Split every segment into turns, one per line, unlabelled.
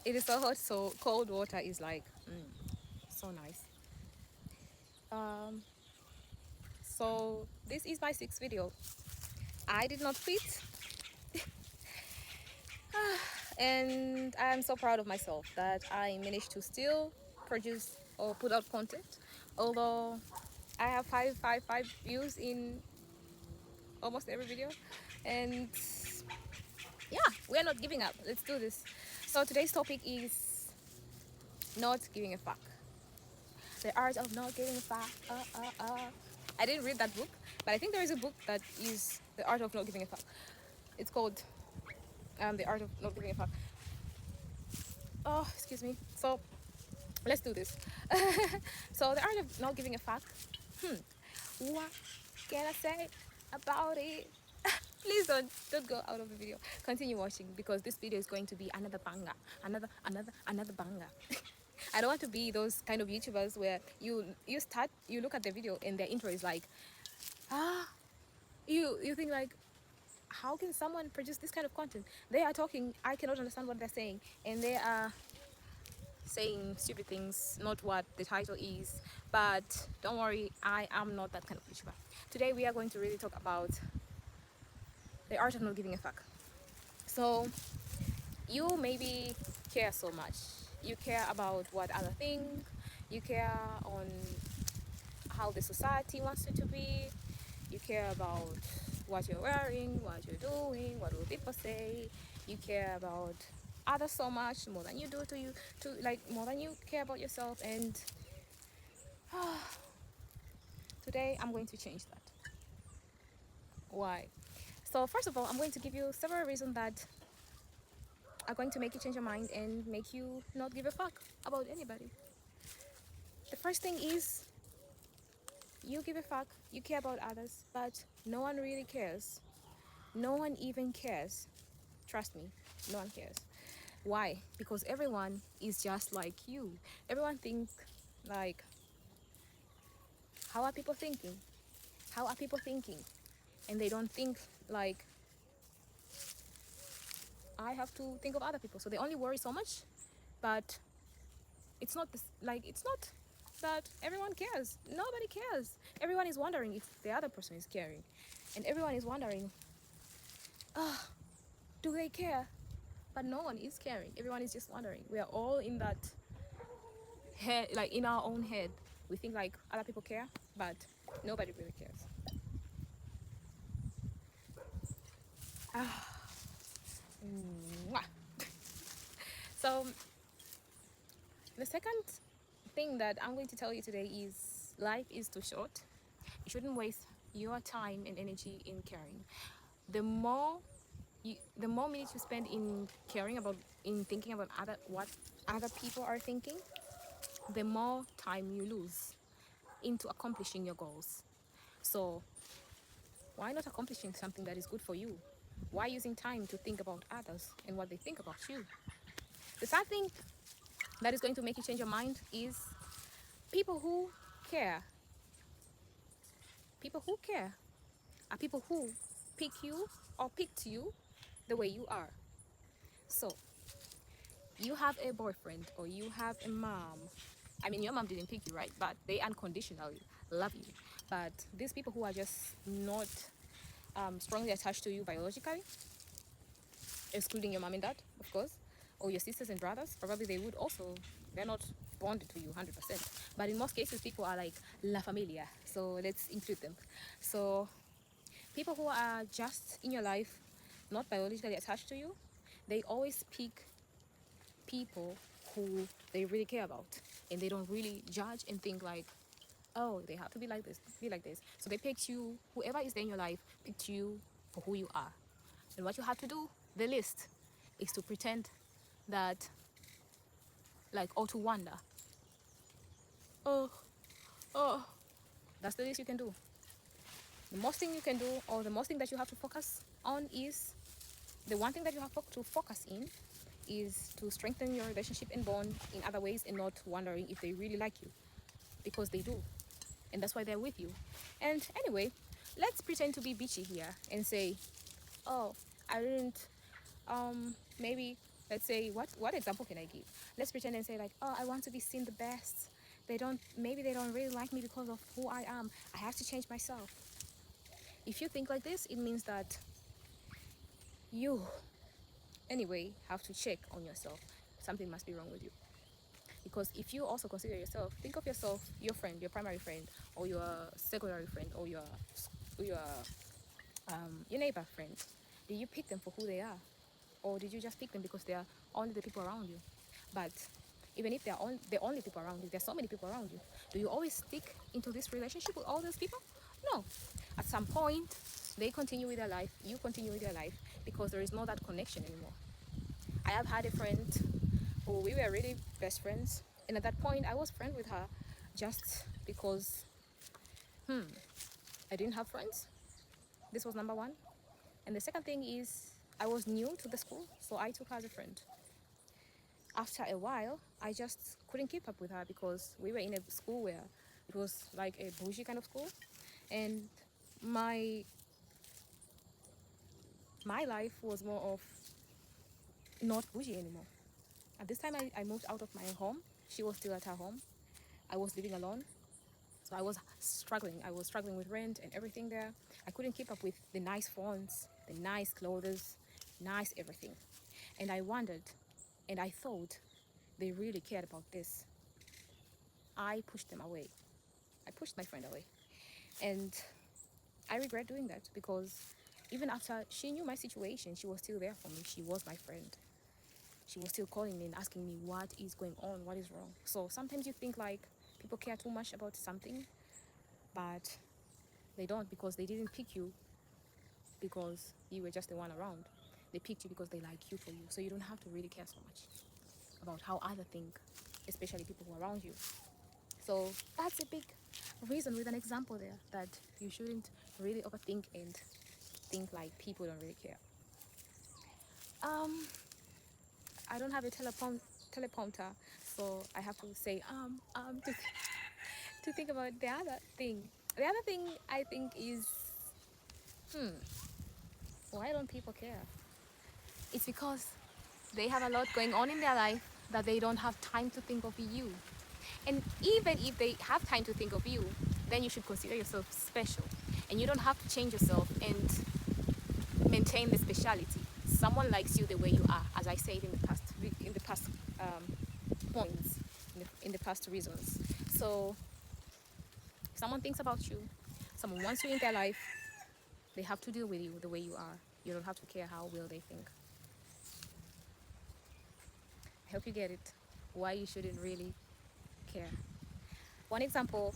It is so hot, so cold water is like so nice. Um, so this is my sixth video. I did not quit, and I'm so proud of myself that I managed to still produce or put out content, although I have five views in almost every video, and yeah, we're not giving up. Let's do this. So today's topic is not giving a fuck. The art of not giving a fuck. I didn't read that book, but I think there is a book that is the art of not giving a fuck. It's called the art of not giving a fuck. Oh, excuse me. So let's do this. So the art of not giving a fuck. What can I say about it? Please don't go out of the video. Continue watching because this video is going to be another banger, another banger. I don't want to be those kind of YouTubers where you look at the video and their intro is like, ah, you think like, how can someone produce this kind of content? They are talking, I cannot understand what they're saying, and they are saying stupid things, not what the title is. But don't worry, I am not that kind of YouTuber. Today we are going to really talk about the art of not giving a fuck. So you maybe care so much. You care about what other think. You care on how the society wants you to be. You care about what you're wearing, what you're doing, what will people say. You care about others so much more than you do to like more than you care about yourself. And today I'm going to change that. Why? So first of all, I'm going to give you several reasons that are going to make you change your mind and make you not give a fuck about anybody. The first thing is you give a fuck, you care about others, but no one really cares. No one even cares. Trust me, no one cares. Why? Because everyone is just like you. Everyone thinks like, how are people thinking? How are people thinking? And they don't think like, I have to think of other people. So they only worry so much, but it's not this, like it's not that everyone cares. Nobody cares. Everyone is wondering if the other person is caring, and everyone is wondering, do they care? But no one is caring. Everyone is just wondering. We are all in that head, like in our own head. We think like other people care, but nobody really cares. Mwah. So the second thing that I'm going to tell you today is life is too short. You shouldn't waste your time and energy in caring. The more the more minutes you spend in caring about, in thinking about what other people are thinking, the more time you lose into accomplishing your goals. So why not accomplishing something that is good for you? Why using time to think about others and what they think about you? The sad thing that is going to make you change your mind is people who care. People who care are people who pick you or picked you the way you are. So you have a boyfriend or you have a mom. I mean, your mom didn't pick you, right? But they unconditionally love you. But these people who are just not strongly attached to you biologically, excluding your mom and dad, of course, or your sisters and brothers, probably they would also, they're not bonded to you 100%. But in most cases, people are like La Familia. So let's include them. So people who are just in your life, not biologically attached to you, they always pick people who they really care about, and they don't really judge and think like, oh, they have to be like this, be like this. So they picked you, whoever is there in your life picked you for who you are. And what you have to do, the least, is to pretend that, like, or to wonder, oh, oh, that's the least you can do. The most thing you can do, or the most thing that you have to focus on, is the one thing that you have to focus in is to strengthen your relationship and bond in other ways, and not wondering if they really like you, because they do, and that's why they're with you. And anyway, let's pretend to be bitchy here and say, oh, I didn't maybe Let's say, what example can I give? Let's pretend and say like, oh, I want to be seen the best. Maybe they don't really like me because of who I am. I have to change myself. If you think like this, it means that you, anyway, have to check on yourself. Something must be wrong with you. Because if you also consider yourself, think of yourself, your friend, your primary friend, or your secondary friend, or your neighbor friend. Did you pick them for who they are, or did you just pick them because they are only the people around you? But even if they're the only people around you, there's so many people around you. Do you always stick into this relationship with all those people? No. At some point, they continue with their life, you continue with your life, because there is no that connection anymore. I have had a friend who we were really best friends, and at that point, I was friends with her just because I didn't have friends. This was number one. And the second thing is, I was new to the school, so I took her as a friend. After a while, I just couldn't keep up with her because we were in a school where it was like a bougie kind of school, and my my life was more of not bougie anymore. At this time, I moved out of my home. She was still at her home. I was living alone, so I was struggling. I was struggling with rent and everything there. I couldn't keep up with the nice phones, the nice clothes, nice everything. And I wondered, and I thought they really cared about this. I pushed them away. I pushed my friend away. And I regret doing that because even after she knew my situation, she was still there for me. She was my friend. She was still calling me and asking me what is going on, what is wrong. So sometimes you think like people care too much about something, but they don't, because they didn't pick you because you were just the one around. They picked you because they like you for you. So you don't have to really care so much about how others think, especially people who are around you. So that's a big reason with an example there that you shouldn't really overthink and think like people don't really care. Um, I don't have a teleprompter, so I have to say to think about the other thing. The other thing I think is, why don't people care? It's because they have a lot going on in their life that they don't have time to think of you. And even if they have time to think of you, then you should consider yourself special. And you don't have to change yourself and maintain the speciality. Someone likes you the way you are, as I said in the past points, in the past reasons. So, if someone thinks about you, someone wants you in their life, they have to deal with you the way you are. You don't have to care how well they think. I hope you get it. Why you shouldn't really care. One example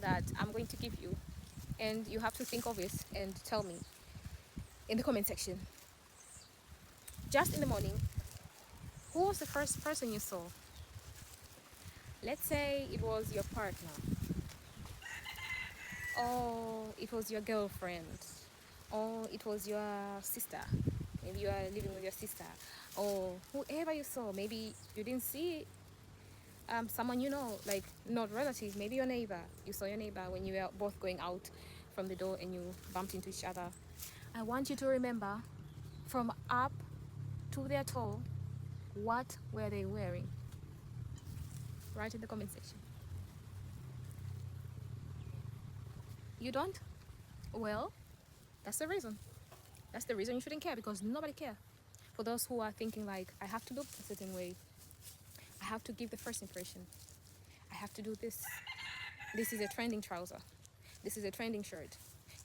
that I'm going to give you, and you have to think of it and tell me in the comment section. Just in the morning, who was the first person you saw? Let's say it was your partner, or it was your girlfriend, or it was your sister. Maybe you are living with your sister, or whoever you saw. Maybe you didn't see someone you know, like not relative, maybe your neighbor. You saw your neighbor when you were both going out from the door and you bumped into each other. I want you to remember from up to their toe, what were they wearing? Write in the comment section. You don't? Well, that's the reason. That's the reason you shouldn't care, because nobody cares. For those who are thinking like, I have to look a certain way, I have to give the first impression, I have to do this. This is a trending trouser. This is a trending shirt.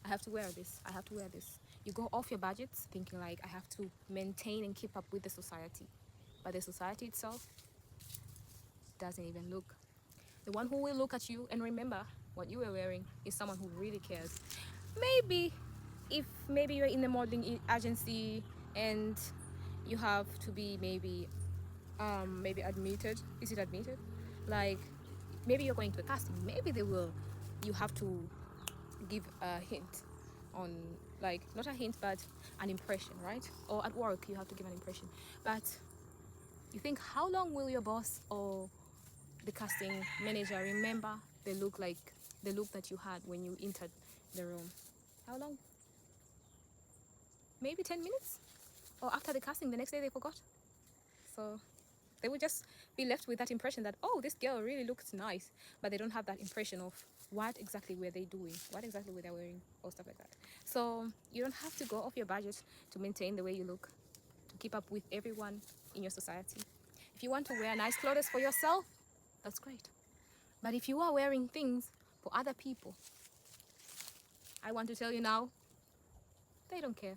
I have to wear this. I have to wear this. You go off your budgets thinking like, I have to maintain and keep up with the society. But the society itself doesn't even look. The one who will look at you and remember what you were wearing is someone who really cares. Maybe if maybe you're in a modeling agency and you have to be maybe admitted. Is it admitted? Like maybe you're going to a casting. Maybe they will. You have to give a hint on, like, not a hint but an impression, right? Or at work you have to give an impression. But you think, how long will your boss or the casting manager remember the look that you had when you entered the room? How long? Maybe 10 minutes? Or after the casting, the next day they forgot? So they would just be left with that impression that, oh, this girl really looks nice, but they don't have that impression of what exactly were they doing, what exactly were they wearing, or stuff like that. So you don't have to go off your budget to maintain the way you look, to keep up with everyone in your society. If you want to wear nice clothes for yourself, that's great. But if you are wearing things for other people, I want to tell you now, they don't care.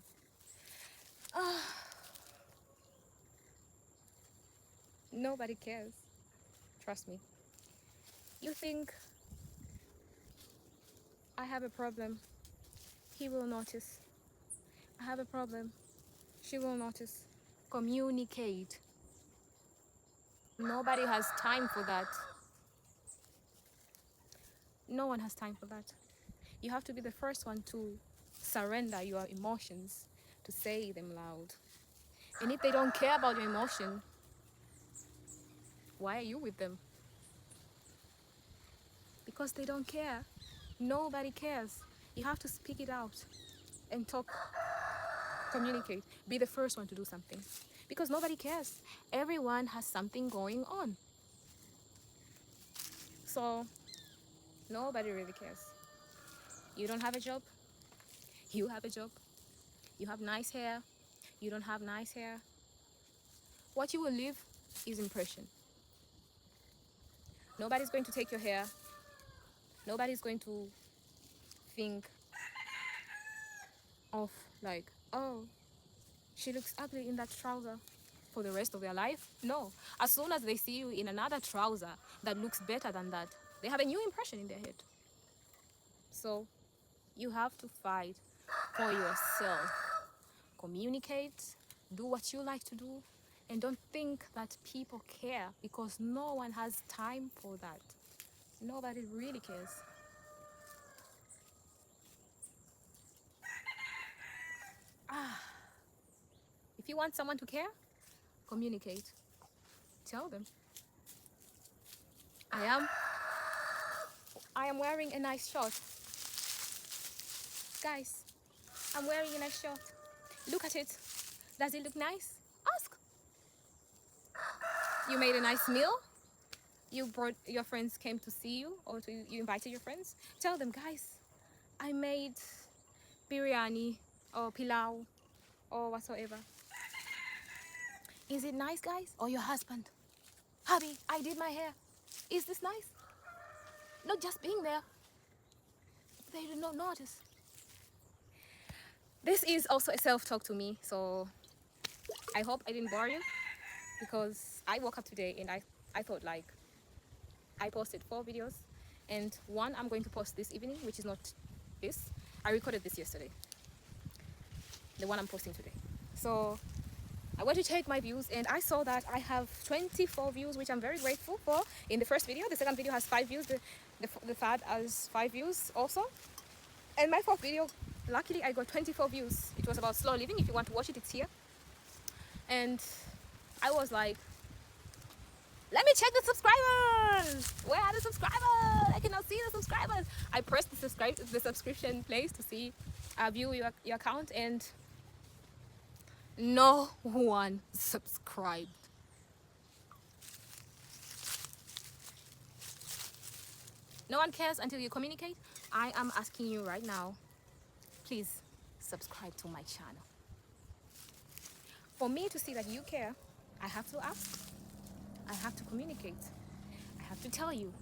Nobody cares. Trust me. You think I have a problem, he will notice. I have a problem, she will notice. Communicate. Nobody has time for that. No one has time for that. You have to be the first one to surrender your emotions, to say them loud. And if they don't care about your emotion, why are you with them? Because they don't care. Nobody cares. You have to speak it out and talk, communicate. Be the first one to do something. Because nobody cares. Everyone has something going on. So nobody really cares. You don't have a job. You have a job. You have nice hair. You don't have nice hair. What you will leave is impression. Nobody's going to take your hair. Nobody's going to think of like, oh, she looks ugly in that trouser for the rest of their life. No. As soon as they see you in another trouser that looks better than that, they have a new impression in their head. So you have to fight for yourself. Communicate, do what you like to do, and don't think that people care, because no one has time for that. Nobody really cares. If you want someone to care, communicate. Tell them. I am wearing a nice shirt. Guys, I'm wearing a nice shirt. Look at it. Does it look nice? Ask. You made a nice meal. You brought, your friends came to see you, or you invited your friends. Tell them, guys, I made biryani or pilau or whatsoever. Is it nice, guys? Or your husband? Hubby, I did my hair. Is this nice? Not just being there. They do not notice. This is also a self-talk to me, so I hope I didn't bore you, because I woke up today and I thought, like, I posted 4 videos, and one I'm going to post this evening, which is not this. I recorded this yesterday, the one I'm posting today. So I went to check my views, and I saw that I have 24 views, which I'm very grateful for. In the first video, the second video has 5 views, the third has 5 views also. And my 4th video, luckily I got 24 views. It was about slow living. If you want to watch it, it's here. And I was like, let me check the subscribers. Where are the subscribers? I cannot see the subscribers. I pressed the subscription place to see, view your account, and no one subscribed. No one cares until you communicate. I am asking you right now, please subscribe to my channel. For me to see that you care, I have to ask. I have to communicate. I have to tell you.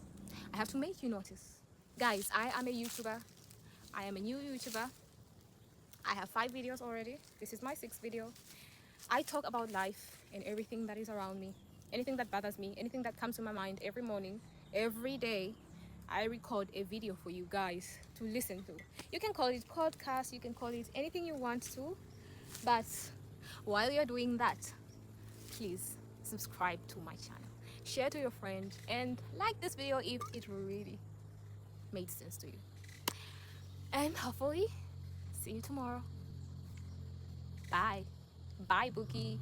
I have to make you notice. Guys, I am a YouTuber. I am a new YouTuber. I have 5 videos already. This is my 6th video. I talk about life and everything that is around me. Anything that bothers me, anything that comes to my mind every morning, every day, I record a video for you guys to listen to. You can call it podcast, you can call it anything you want to, but while you're doing that, please subscribe to my channel, share to your friend, and like this video if it really made sense to you. And hopefully see you tomorrow. Bye. Bye, Bookie.